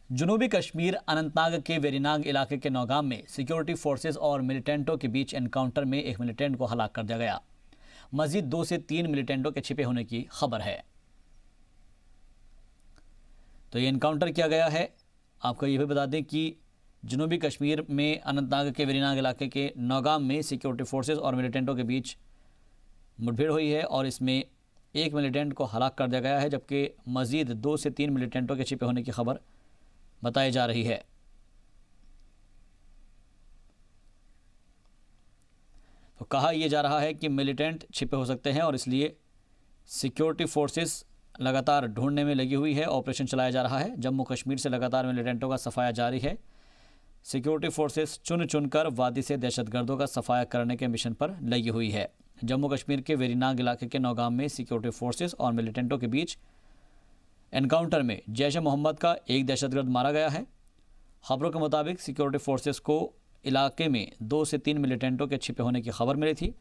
जनूबी कश्मीर अनंतनाग के वेरीनाग इलाके के नौगाम में सिक्योरिटी फोर्सेस और मिलिटेंटों के बीच एनकाउंटर में एक मिलिटेंट को हलाक कर दिया गया। मजीद 2 से 3 मिलिटेंटों के छिपे होने की खबर है। तो ये एनकाउंटर किया गया है। आपको ये भी बता दें कि जनूबी कश्मीर में अनंतनाग के वेरीनाग इलाके के नौगाम में सिक्योरिटी फोर्सेस और मिलिटेंटों के बीच मुठभेड़ हुई है और इसमें एक मिलिटेंट को हलाक कर दिया गया है, जबकि मजीद 2 से 3 मिलिटेंटों के छिपे होने की खबर बताई जा रही है। तो कहा यह जा रहा है कि मिलिटेंट छिपे हो सकते हैं और इसलिए सिक्योरिटी फोर्सेस लगातार ढूंढने में लगी हुई है। ऑपरेशन चलाया जा रहा है। जम्मू कश्मीर से लगातार मिलिटेंटों का सफाया जारी है। सिक्योरिटी फोर्सेस चुन चुनकर वादी से दहशतगर्दों का सफाया करने के मिशन पर लगी हुई है। जम्मू कश्मीर के वेरीनाग इलाके के नौगाम में सिक्योरिटी फोर्सेस और मिलिटेंटों के बीच एनकाउंटर में जैश-ए-मोहम्मद का एक दहशतगर्द मारा गया है। खबरों के मुताबिक सिक्योरिटी फोर्सेस को इलाके में 2 से 3 मिलिटेंटों के छिपे होने की खबर मिली थी।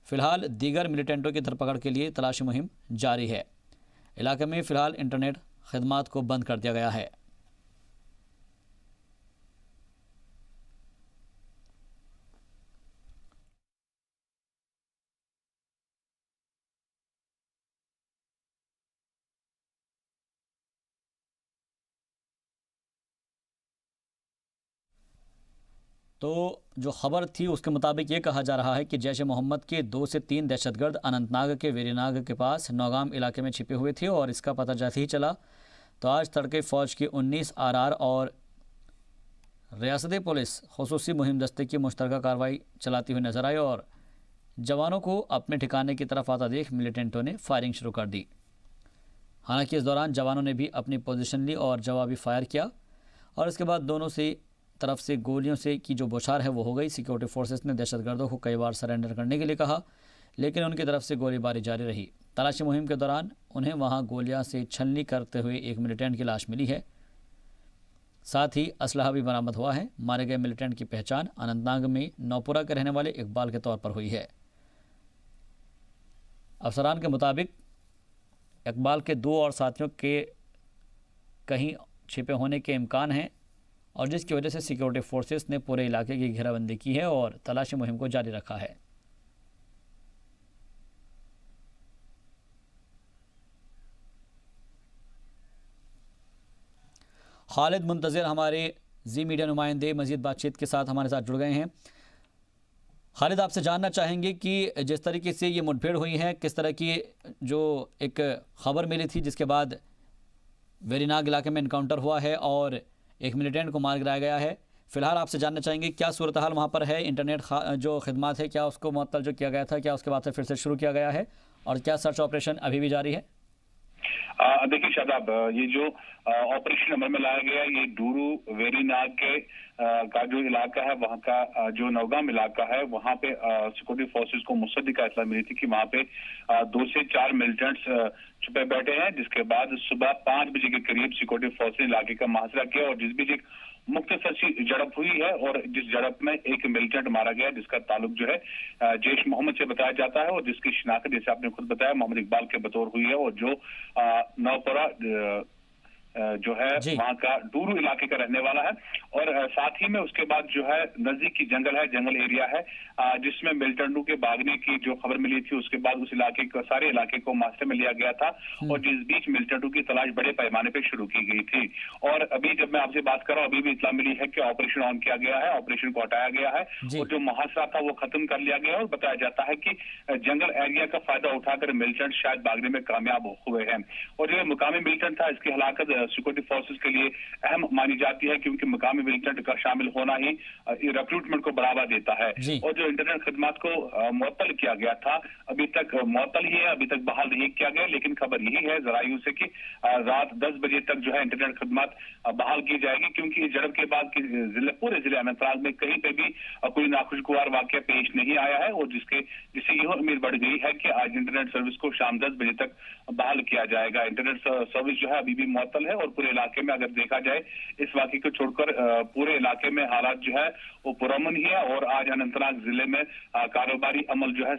फिलहाल दीगर मिलिटेंटों की धरपकड़ के लिए तलाशी मुहिम जारी है। इलाके में फिलहाल इंटरनेट खदमात को बंद कर दिया गया है। तो जो खबर थी उसके मुताबिक ये कहा जा रहा है कि जैश-ए-मोहम्मद के 2 से 3 दहशतगर्द अनंतनाग के वेरीनाग के पास नौगाम इलाके में छिपे हुए थे और इसका पता जैसे ही चला तो आज तड़के फ़ौज की 19 आरआर और रियासती पुलिस खुसूसी मुहिम दस्ते की मुश्तरका कार्रवाई चलाती हुई नजर आई और जवानों को अपने ठिकाने की तरफ आता देख मिलिटेंटों ने फायरिंग शुरू कर दी। हालांकि इस दौरान जवानों ने भी अपनी पोजीशन ली और जवाबी फायर किया और इसके बाद दोनों से तरफ से गोलियों से की जो बौछार है वो हो गई। सिक्योरिटी फोर्सेस ने दहशतगर्दों को कई बार सरेंडर करने के लिए कहा, लेकिन उनकी तरफ से गोलीबारी जारी रही। तलाशी मुहिम के दौरान उन्हें वहां गोलियां से छलनी करते हुए एक मिलिटेंट की लाश मिली है। साथ ही असलहा भी बरामद हुआ है। मारे गए मिलिटेंट की पहचान अनंतनाग में नौपुरा के रहने वाले इकबाल के तौर पर हुई है। अफसरान के मुताबिक इकबाल के 2 और साथियों के कहीं छिपे होने के इम्कान हैं और जिसकी वजह से सिक्योरिटी फोर्सेस ने पूरे इलाके की घेराबंदी की है और तलाशी मुहिम को जारी रखा है। खालिद मुंतज़िर हमारे जी मीडिया नुमाइंदे मजीद बातचीत के साथ हमारे साथ जुड़ गए हैं। खालिद, आपसे जानना चाहेंगे कि जिस तरीके से ये मुठभेड़ हुई है, किस तरह की जो एक खबर मिली थी जिसके बाद वेरीनाग इलाके में इनकाउंटर हुआ है और एक मिलिटेंट को मार गिराया गया है। फिलहाल आपसे जानना चाहेंगे क्या सूरत हाल वहाँ पर है, इंटरनेट जो खिदमत है क्या उसको मुअत्तल जो किया गया था, क्या उसके बाद से फिर से शुरू किया गया है और क्या सर्च ऑपरेशन अभी भी जारी है? देखिए शादाब, ये जो ऑपरेशन अमल में लाया गया, ये डूरू वेरीनाग के का जो इलाका है वहाँ का जो नौगाम इलाका है वहाँ पे सिक्योरिटी फोर्सेस को मुसद्दी का इत्तला मिली थी कि वहाँ पे 2 से 4 मिलिटेंट्स छुपे बैठे हैं, जिसके बाद सुबह 5 बजे के करीब सिक्योरिटी फोर्सेस इलाके का मुहासरा किया और जिस बीच एक मुख्तसर सी झड़प हुई है और जिस झड़प में एक मिलिटेंट मारा गया जिसका ताल्लुक जो है जैश-मोहम्मद से बताया जाता है और जिसकी शिनाख्त जैसे आपने खुद बताया मोहम्मद इकबाल के बतौर हुई है और जो नौपुरा जो है वहाँ का डूरू इलाके का रहने वाला है और साथ ही में उसके बाद जो है नजदीक की जंगल है, जंगल एरिया है जिसमें मिलिटेंटों के भागने की जो खबर मिली थी उसके बाद उस इलाके को सारे इलाके को मास्टर में लिया गया था और जिस बीच मिलिटेंटों की तलाश बड़े पैमाने पर शुरू की गई थी। और अभी जब मैं आपसे बात कर रहा हूँ अभी भी इत्तला मिली है कि ऑपरेशन ऑन किया गया है, ऑपरेशन को हटाया गया है और जो मुहासरा था वो खत्म कर लिया गया और बताया जाता है कि जंगल एरिया का फायदा उठाकर मिलिटेंट शायद भागने में कामयाब हुए हैं और जो मुकामी मिलिटेंट था इसकी हलाकत सिक्योरिटी फोर्सेस के लिए अहम मानी जाती है क्योंकि मुकामी मिलिटेंट का शामिल होना ही रिक्रूटमेंट को बढ़ावा देता है और जो इंटरनेट खदमात को मुअत्तल किया गया था अभी तक मुअत्तल ही है, अभी तक बहाल नहीं किया गया, लेकिन खबर यही है जरायू से कि रात 10 बजे तक जो है इंटरनेट खदमात बहाल की जाएगी क्योंकि इस झड़प के बाद पूरे जिले अनंतनाग में कहीं पे भी कोई नाखुशगवार वाकया पेश नहीं आया है और जिससे यह उम्मीद बढ़ गई है कि आज इंटरनेट सर्विस को शाम 10 बजे तक बहाल किया जाएगा। इंटरनेट सर्विस जो है अभी भी मुअत्तल है और पूरे इलाके में अगर देखा जाए इस वाकये को छोड़कर पूरे इलाके में हालात जो है वो पुरअमन ही है। और आज अनंतनाग जिले में कारोबारी अमल जो है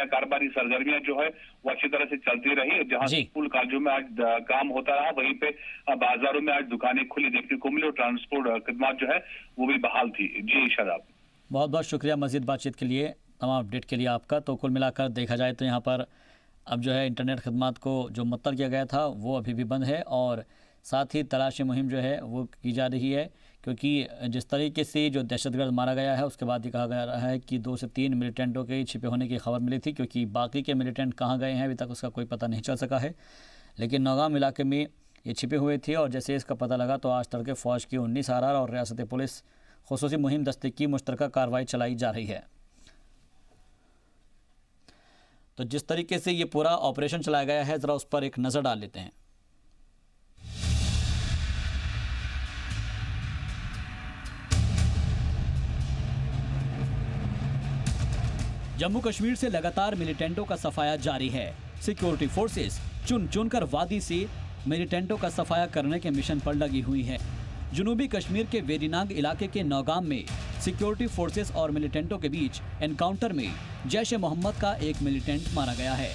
कारोबारी सरगर्मियां जो है वो अच्छी तरह से चलती रही। जहां स्कूल कॉलेजों में आज काम होता रहा, वहीं पे बाजारों में आज दुकानें खुली देखने को मिली और ट्रांसपोर्ट खिदमत जो है वो भी बहाल थी। जी शादाब, बहुत बहुत शुक्रिया मजीद बातचीत के लिए, तमाम अपडेट के लिए आपका। तो कुल मिलाकर देखा जाए तो यहाँ पर अब जो है इंटरनेट खदमात को जो मुअत्तल किया गया था वो अभी भी बंद है और साथ ही तलाशी मुहिम जो है वो की जा रही है, क्योंकि जिस तरीके से जो दहशतगर्द मारा गया है उसके बाद ये कहा जा रहा है कि 2 से 3 मिलिटेंटों के छिपे होने की खबर मिली थी, क्योंकि बाकी के मिलिटेंट कहाँ गए हैं अभी तक उसका कोई पता नहीं चल सका है। लेकिन नौगाम इलाके में ये छिपे हुए थे और जैसे इसका पता लगा तो आज तड़के फ़ौज की 19 आरआर और रियासती पुलिस खुसूसी मुहिम दस्ते की मुश्तरका कार्रवाई चलाई जा रही है। तो जिस तरीके से ये पूरा ऑपरेशन चलाया गया है ज़रा उस पर एक नज़र डाल लेते हैं। जम्मू कश्मीर से लगातार मिलिटेंटों का सफाया जारी है। सिक्योरिटी फोर्सेस चुन चुनकर वादी से मिलिटेंटों का सफाया करने के मिशन पर लगी हुई है। जनूबी कश्मीर के वेरीनाग इलाके के नौगाम में सिक्योरिटी फोर्सेस और मिलिटेंटों के बीच एनकाउंटर में जैश-ए-मोहम्मद का एक मिलिटेंट मारा गया है।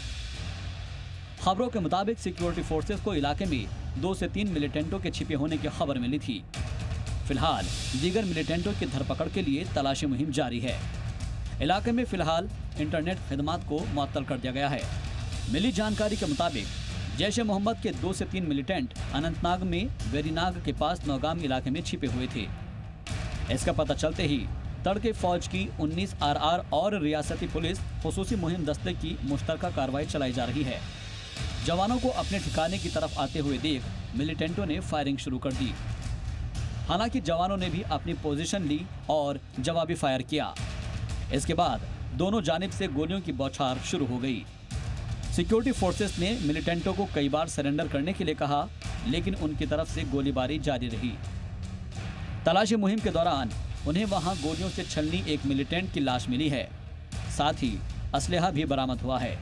खबरों के मुताबिक सिक्योरिटी फोर्सेस को इलाके में 2 से 3 मिलिटेंटों के छिपे होने की खबर मिली थी। फिलहाल दीगर मिलिटेंटों की धरपकड़ के लिए तलाशी मुहिम जारी है। इलाके में फिलहाल इंटरनेट खिदमात को मुअत्तल कर दिया गया है। मिली जानकारी के मुताबिक जैश-ए-मोहम्मद के 2 से 3 मिलिटेंट अनंतनाग में वेरीनाग के पास नौगाम इलाके में छिपे हुए थे। इसका पता चलते ही तड़के फौज की 19 आरआर और रियासती पुलिस खुसूसी मुहिम दस्ते की मुश्तरका कार्रवाई चलाई जा रही है। जवानों को अपने ठिकाने की तरफ आते हुए देख मिलिटेंटों ने फायरिंग शुरू कर दी। हालांकि जवानों ने भी अपनी पोजीशन ली और जवाबी फायर किया। इसके बाद दोनों जानिब से गोलियों की बौछार शुरू हो गई। सिक्योरिटी फोर्सेस ने मिलिटेंटों को कई बार सरेंडर करने के लिए कहा, लेकिन उनकी तरफ से गोलीबारी जारी रही। तलाशी मुहिम के दौरान उन्हें वहां गोलियों से छलनी एक मिलिटेंट की लाश मिली है। साथ ही असलहा भी बरामद हुआ है।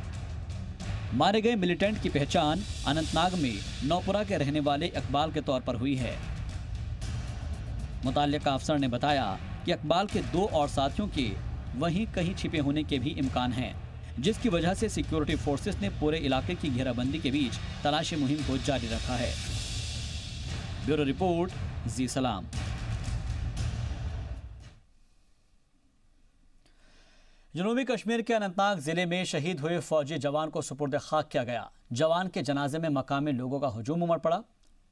मारे गए मिलिटेंट की पहचान अनंतनाग में नौपुरा के रहने वाले इकबाल के तौर पर हुई है। मुताल्लिका अफसर ने बताया कि इकबाल के 2 और साथियों के वहीं कहीं छिपे होने के भी इम्कान हैं, जिसकी वजह से सिक्योरिटी फोर्सेस ने पूरे इलाके की घेराबंदी के बीच तलाशी मुहिम को जारी रखा है। ब्यूरो रिपोर्ट, जी सलाम। जनूबी कश्मीर के अनंतनाग जिले में शहीद हुए फौजी जवान को सुपुर्द खाक किया गया। जवान के जनाजे में मकामी लोगों का हुजूम उमड़ पड़ा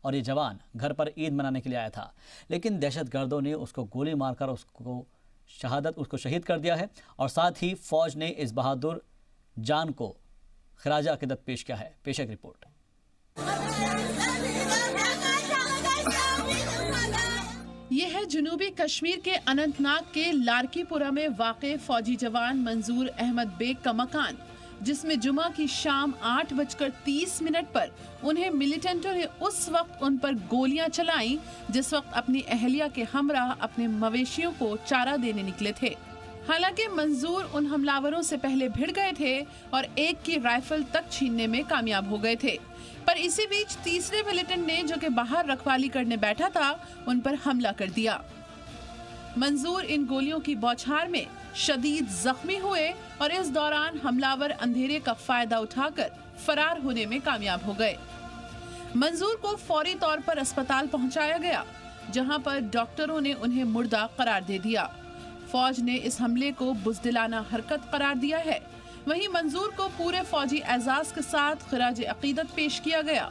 और ये जवान घर पर ईद मनाने के लिए आया था, लेकिन दहशतगर्दों ने उसको गोली मारकर उसको शहीद कर दिया है और साथ ही फौज ने इस बहादुर जान को खराज अकीदत पेश किया है। पेश एक रिपोर्ट। यह है जनूबी कश्मीर के अनंतनाग के लारकीपुरा में वाक़े फौजी जवान मंजूर अहमद बेग का मकान, जिसमें जुमा की शाम 8:30 पर उन्हें मिलिटेंटों ने उस वक्त उन पर गोलियां चलाई जिस वक्त अपनी अहलिया के हमराह अपने मवेशियों को चारा देने निकले थे। हालांकि मंजूर उन हमलावरों से पहले भिड़ गए थे और एक की राइफल तक छीनने में कामयाब हो गए थे, पर इसी बीच तीसरे मिलिटेंट ने, जो कि बाहर रखवाली करने बैठा था, उन पर हमला कर दिया। मंजूर इन गोलियों की बौछार में शदीद जख्मी हुए और इस दौरान हमलावर अंधेरे का फायदा उठाकर फरार होने में कामयाब हो गए। मंजूर को फौरी तौर पर अस्पताल पहुंचाया गया, जहां पर डॉक्टरों ने उन्हें मुर्दा करार दे दिया। फौज ने इस हमले को बुज़दिलाना हरकत करार दिया है। वहीं मंजूर को पूरे फौजी एजाज के साथ खराज अकीदत पेश किया गया।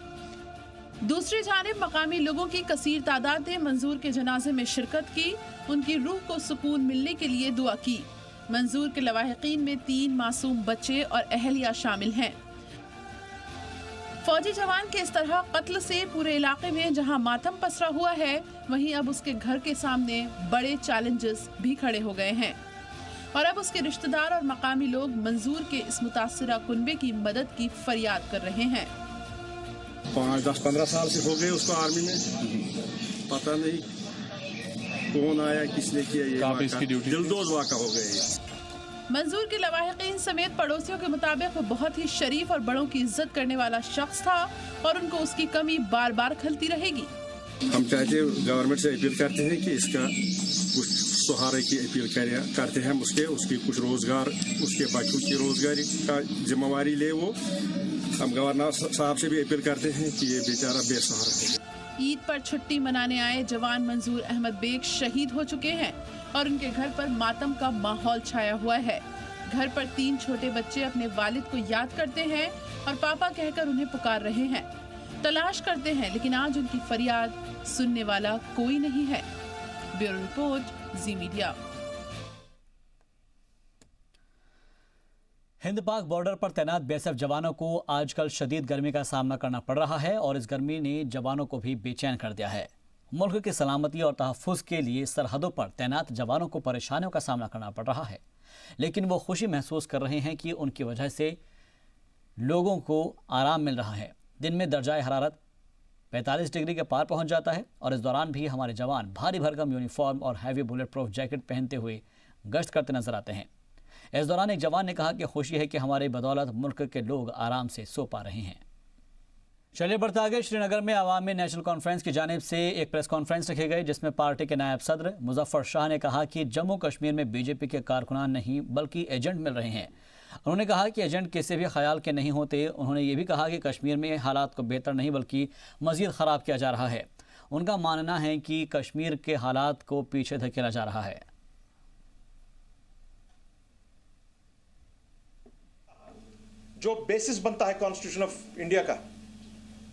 दूसरी जानिब मकामी लोगों की कसीर तादाद ने मंजूर के जनाजे में शिरकत की, उनकी रूह को सुकून मिलने के लिए दुआ की। मंजूर के लवाहिकीन में 3 मासूम बच्चे और अहलिया शामिल हैं। फौजी जवान के इस तरह कत्ल से पूरे इलाके में जहां मातम पसरा हुआ है, वहीं अब उसके घर के सामने बड़े चैलेंजेस भी खड़े हो गए हैं और अब उसके रिश्तेदार और मकामी लोग मंजूर के इस मुतासिरा कुनबे की मदद की फरियाद कर रहे हैं। 5-10-15 साल से हो गए उसको आर्मी में, पता नहीं कौन आया, किसने किया। ये दिलदोज वाक़ा हो गए। मंजूर के लवाहिकीन समेत पड़ोसियों के मुताबिक वो बहुत ही शरीफ और बड़ों की इज्जत करने वाला शख्स था और उनको उसकी कमी बार बार खलती रहेगी। हम चाहते गवर्नमेंट से अपील करते हैं कि इसका कुछ सहारे की अपील करते हैं, उसकी कुछ रोजगार, उसके बच्चों की रोजगारी का जिम्मेवारी ले वो। हम गवर्नर साहब से भी अपील करते हैं कि ये बेचारा बेसहारा है। ईद पर छुट्टी मनाने आए जवान मंजूर अहमद बेग शहीद हो चुके हैं और उनके घर पर मातम का माहौल छाया हुआ है। घर पर 3 छोटे बच्चे अपने वालिद को याद करते हैं और पापा कहकर उन्हें पुकार रहे हैं, तलाश करते हैं, लेकिन आज उनकी फरियाद सुनने वाला कोई नहीं है। ब्यूरो रिपोर्ट, जी मीडिया। हिंद पाक बॉर्डर पर तैनात बीएसएफ जवानों को आजकल शदीद गर्मी का सामना करना पड़ रहा है और इस गर्मी ने जवानों को भी बेचैन कर दिया है। मुल्क की सलामती और तहफ़्फ़ुज़ के लिए सरहदों पर तैनात जवानों को परेशानियों का सामना करना पड़ रहा है, लेकिन वो खुशी महसूस कर रहे हैं कि उनकी वजह से लोगों को आराम मिल रहा है। दिन में दर्जाए हरारत 45 डिग्री के पार पहुंच जाता है और इस दौरान भी हमारे जवान भारी भरकम यूनिफॉर्म और हैवी बुलेट प्रूफ जैकेट पहनते हुए गश्त करते नजर आते हैं। इस दौरान एक जवान ने कहा कि खुशी है कि हमारी बदौलत मुल्क के लोग आराम से सो पा रहे हैं। चलिए बढ़ते आगे। श्रीनगर में अवामी नेशनल कॉन्फ्रेंस की जानिब से एक प्रेस कॉन्फ्रेंस रखी गई, जिसमें पार्टी के नायब सदर मुजफ्फर शाह ने कहा कि जम्मू कश्मीर में बीजेपी के कारकुनान नहीं बल्कि एजेंट मिल रहे हैं। उन्होंने कहा कि एजेंट किसी भी ख्याल के नहीं होते। उन्होंने ये भी कहा कि कश्मीर में हालात को बेहतर नहीं बल्कि मजीद ख़राब किया जा रहा है। उनका मानना है कि कश्मीर के हालात को पीछे धकेला जा रहा है। जो बेसिस बनता है कॉन्स्टिट्यूशन ऑफ इंडिया का,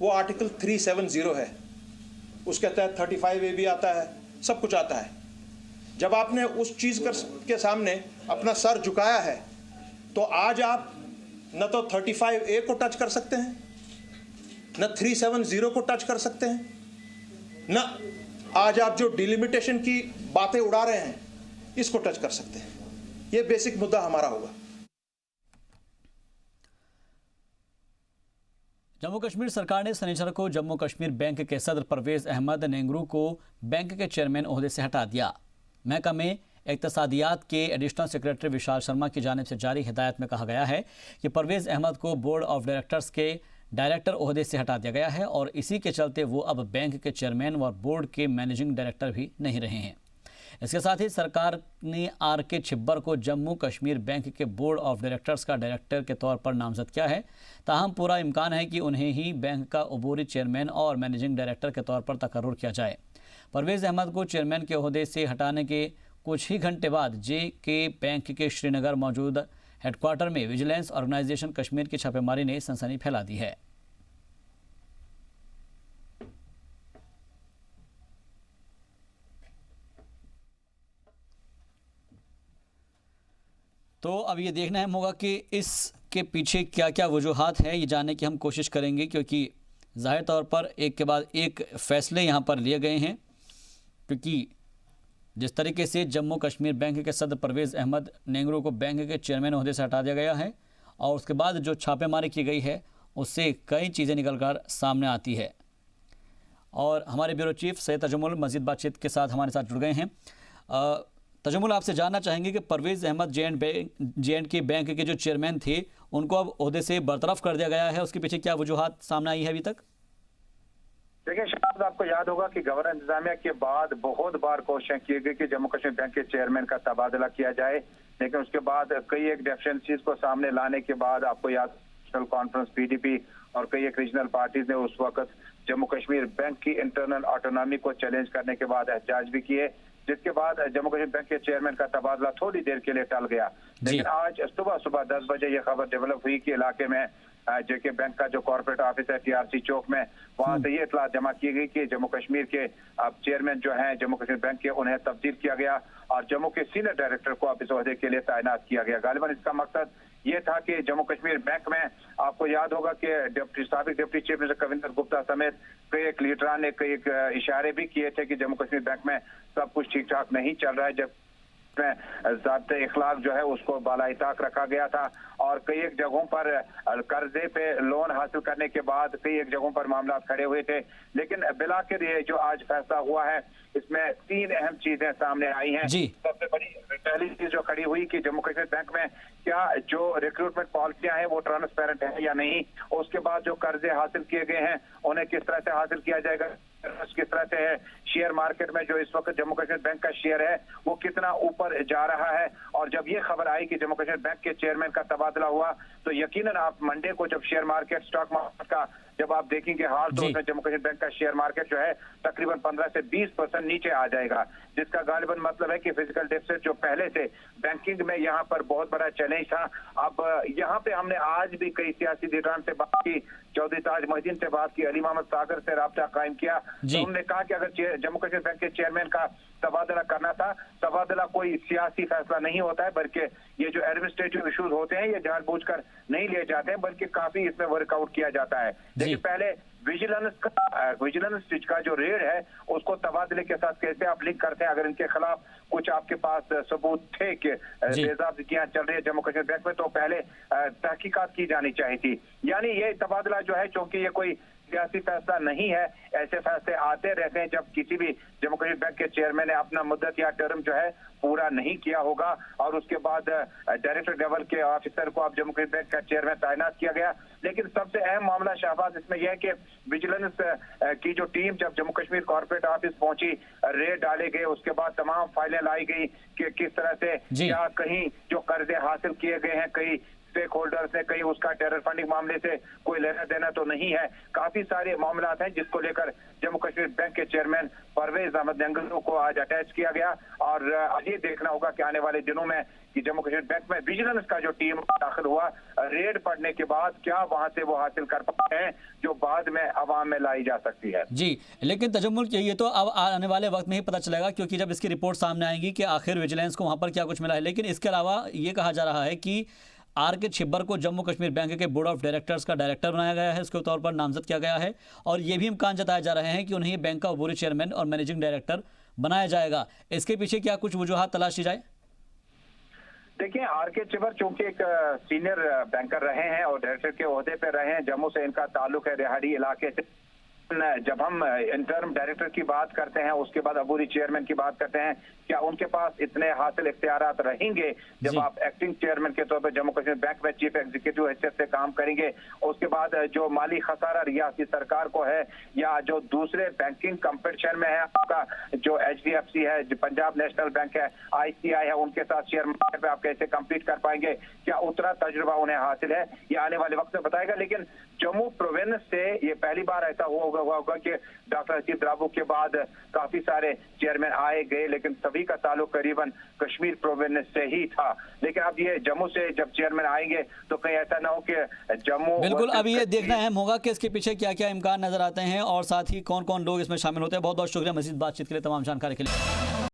वो आर्टिकल 370 है। उसके तहत 35A भी आता है, सब कुछ आता है। जब आपने उस चीज़ के सामने अपना सर झुकाया है, तो आज आप न तो 35A को टच कर सकते हैं, न 370 को टच कर सकते हैं, न आज आप जो डिलिमिटेशन की बातें उड़ा रहे हैं इसको टच कर सकते हैं। ये बेसिक मुद्दा हमारा होगा। जम्मू कश्मीर सरकार ने शनिवार को जम्मू कश्मीर बैंक के सदर परवेज अहमद नेंगरू को बैंक के चेयरमैन ओहदे से हटा दिया। महकमे इक्तसादियात के एडिशनल सेक्रेटरी विशाल शर्मा की जानिब से जारी हिदायत में कहा गया है कि परवेज अहमद को बोर्ड ऑफ डायरेक्टर्स के डायरेक्टर ओहदे से हटा दिया गया है और इसी के चलते वो अब बैंक के चेयरमैन व बोर्ड के मैनेजिंग डायरेक्टर भी नहीं रहे हैं। इसके साथ ही सरकार ने RK छिब्बर को जम्मू कश्मीर बैंक के बोर्ड ऑफ डायरेक्टर्स का डायरेक्टर के तौर पर नामजद किया है। ताहम पूरा इम्कान है कि उन्हें ही बैंक का अबूरी चेयरमैन और मैनेजिंग डायरेक्टर के तौर पर तकर्रुर किया जाए। परवेज अहमद को चेयरमैन के ओहदे से हटाने के कुछ ही घंटे बाद JK बैंक के श्रीनगर मौजूद हेडक्वार्टर में विजिलेंस ऑर्गेनाइजेशन कश्मीर की छापेमारी ने सनसनी फैला दी है। तो अब ये देखना है होगा कि इसके पीछे क्या क्या वजूहात हैं, ये जानने की हम कोशिश करेंगे, क्योंकि ज़ाहिर तौर पर एक के बाद एक फ़ैसले यहाँ पर लिए गए हैं। क्योंकि जिस तरीके से जम्मू कश्मीर बैंक के सदर परवेज़ अहमद नेंगरू को बैंक के चेयरमैन ओहदे से हटा दिया गया है और उसके बाद जो छापेमारी की गई है उससे कई चीज़ें निकल कर सामने आती है। और हमारे ब्यूरो चीफ सैयद तजमुल मज़ीद बातचीत के साथ हमारे साथ जुड़ गए हैं। तजमुल, आपसे जानना चाहेंगे कि परवेज़ अहमद J&K बैंक के जो चेयरमैन थे उनको अब ओहदे से बरतरफ कर दिया गया है, उसके पीछे क्या वजूहात सामने आई है अभी तक? देखिए शायद आपको याद होगा कि गवर्नर इंतजामिया के बाद बहुत बार कोशिशें की गई कि जम्मू कश्मीर बैंक के चेयरमैन का तबादला किया जाए, लेकिन उसके बाद कई एक डेफिशिएंसीज को सामने लाने के बाद आपको याद नेशनल कॉन्फ्रेंस PDP और कई एक रीजनल पार्टीज ने उस वक्त जम्मू कश्मीर बैंक की इंटरनल ऑटोनॉमी को चैलेंज करने के बाद एहतजाज भी किए, जिसके बाद जम्मू कश्मीर बैंक के चेयरमैन का तबादला थोड़ी देर के लिए टल गया। लेकिन आज सुबह 10 बजे ये खबर डेवलप हुई कि इलाके में JK बैंक का जो कॉर्पोरेट ऑफिस है TRC चौक में, वहां से ये इतला जमा की गई कि जम्मू कश्मीर के चेयरमैन जो हैं जम्मू कश्मीर बैंक के, उन्हें तब्दील किया गया और जम्मू के सीनियर डायरेक्टर को अब इस ओहदे के लिए तैनात किया गया। गालिबन इसका मकसद ये था कि जम्मू कश्मीर बैंक में आपको याद होगा कि साबिक deputy chief minister Kavinder Gupta समेत कई एक लीडरान ने कई एक इशारे भी किए थे कि जम्मू कश्मीर बैंक में सब कुछ ठीक ठाक नहीं चल रहा है, जब ज़ाब्त इखलाक जो है उसको बालाइताक रखा गया था और कई एक जगहों पर कर्जे पे लोन हासिल करने के बाद कई एक जगहों पर मामला खड़े हुए थे। लेकिन बिलाखिर ये जो आज फैसला हुआ है इसमें 3 अहम चीजें सामने आई हैं। सबसे बड़ी पहली चीज जो खड़ी हुई कि जम्मू कश्मीर बैंक में क्या जो रिक्रूटमेंट पॉलिसियां हैं वो ट्रांसपेरेंट है या नहीं। उसके बाद जो कर्जे हासिल किए गए हैं उन्हें किस तरह से हासिल किया जाएगा, किस तरह से है। शेयर मार्केट में जो इस वक्त जम्मू कश्मीर बैंक का शेयर है वो कितना ऊपर जा रहा है। और जब ये खबर आई कि जम्मू कश्मीर बैंक के चेयरमैन का तबादला हुआ तो यकीनन आप मंडे को जब शेयर मार्केट स्टॉक मार्केट का जब आप देखेंगे हाल तो उसमें जम्मू कश्मीर बैंक का शेयर मार्केट जो है तकरीबन 15 से 20% नीचे आ जाएगा, जिसका गालिबन मतलब है कि फिजिकल डेफिसिट जो पहले से बैंकिंग में यहाँ पर बहुत बड़ा चैलेंज था। अब यहाँ पे हमने आज भी कई सियासी लीडरान से बात की, चौधरी ताज मोहिद्दीन से बात की, अली मोहम्मद सागर से राब्ता कायम किया तो उन्होंने कहा कि अगर जम्मू कश्मीर बैंक के चेयरमैन का तबादला करना था, तबादला कोई सियासी फैसला नहीं होता है बल्कि ये जो एडमिनिस्ट्रेटिव इश्यूज होते हैं ये जानबूझकर नहीं लिए जाते हैं बल्कि काफी इसमें वर्कआउट किया जाता है। लेकिन पहले विजिलेंस का जो रेड है उसको तबादले के साथ कैसे आप लिंक करते हैं। अगर इनके खिलाफ कुछ आपके पास सबूत थे कि बेजाबतियां चल रही है जम्मू कश्मीर बैंक में तो पहले तहकीकात की जानी चाहिए थी। यानी ये तबादला जो है चूंकि ये कोई सियासी फैसला नहीं है, ऐसे फैसले आते रहते हैं जब किसी भी जम्मू कश्मीर बैंक के चेयरमैन ने अपना मुद्दत या टर्म जो है पूरा नहीं किया होगा और उसके बाद डायरेक्टर लेवल के ऑफिसर को अब जम्मू कश्मीर बैंक का चेयरमैन तैनात किया गया। लेकिन सबसे अहम मामला शहबाज इसमें यह है कि विजिलेंस की जो टीम जब जम्मू कश्मीर कॉर्पोरेट ऑफिस पहुंची, रेड डाले गए, उसके बाद तमाम फाइलें लाई गई कि किस तरह से क्या कहीं जो कर्जे हासिल किए गए हैं कई स्टेक होल्डर्स ने कहीं उसका टेरर फंडिंग मामले से कोई लेना देना तो नहीं है। काफी सारे मामला हैं जिसको लेकर जम्मू कश्मीर बैंक के चेयरमैन परवेज अहमद नंगलू को आज अटैच किया गया और ये देखना होगा कि आने वाले दिनों में कि जम्मू कश्मीर बैंक में विजिलेंस का जो टीम दाखिल हुआ रेड पड़ने के बाद क्या वहां से वो हासिल कर पाते हैं जो बाद में अवाम में लाई जा सकती है। जी, लेकिन तजम्मुल ये तो अब आने वाले वक्त में ही पता चलेगा क्योंकि जब इसकी रिपोर्ट सामने आएगी कि आखिर विजिलेंस को वहां पर क्या कुछ मिला है। लेकिन इसके अलावा ये कहा जा रहा है कि R.K. छिब्बर को जम्मू कश्मीर बैंक के बोर्ड ऑफ डायरेक्टर्स का डायरेक्टर बनाया गया है, इसके तौर पर नामजद किया गया है और ये भी इम्कान जताए जा रहे हैं कि उन्हें बैंक का अबूरी चेयरमैन और मैनेजिंग डायरेक्टर बनाया जाएगा। इसके पीछे क्या कुछ वजूहात तलाशी जाए? देखिए, R.K. छिब्बर चूंकि एक सीनियर बैंकर रहे हैं और डायरेक्टर के ओहदे पे रहे हैं, जम्मू से इनका ताल्लुक है, रिहाड़ी इलाके से। जब हम इंटर्म डायरेक्टर की बात करते हैं उसके बाद अबूरी चेयरमैन की बात करते हैं, क्या उनके पास इतने हासिल इख्तियारात रहेंगे जब आप एक्टिंग चेयरमैन के तौर पर जम्मू कश्मीर बैंक में चीफ एग्जीक्यूटिव हैसियत से काम करेंगे। उसके बाद जो माली खसारा रियासती सरकार को है या जो दूसरे बैंकिंग कंपटीशन में है, आपका जो HDFC है, जो पंजाब नेशनल बैंक है, ICI है, उनके साथ शेयर मार्केट में आप कैसे कम्पीट कर पाएंगे, क्या उतना तजुर्बा उन्हें हासिल है, ये आने वाले वक्त में बताएगा। लेकिन जम्मू प्रोविंस से ये पहली बार ऐसा हुआ होगा कि डॉक्टर हसीब द्राबू के बाद काफी सारे चेयरमैन आए गए लेकिन सभी का ताल्लुक करीबन कश्मीर प्रोविंस से ही था। लेकिन अब ये जम्मू से जब चेयरमैन आएंगे तो कहीं ऐसा ना हो कि जम्मू बिल्कुल अब ये देखना अहम होगा कि इसके पीछे क्या क्या इम्कान नजर आते हैं और साथ ही कौन कौन लोग इसमें शामिल होते हैं। बहुत बहुत शुक्रिया मजीद बातचीत के लिए, तमाम जानकारी के लिए।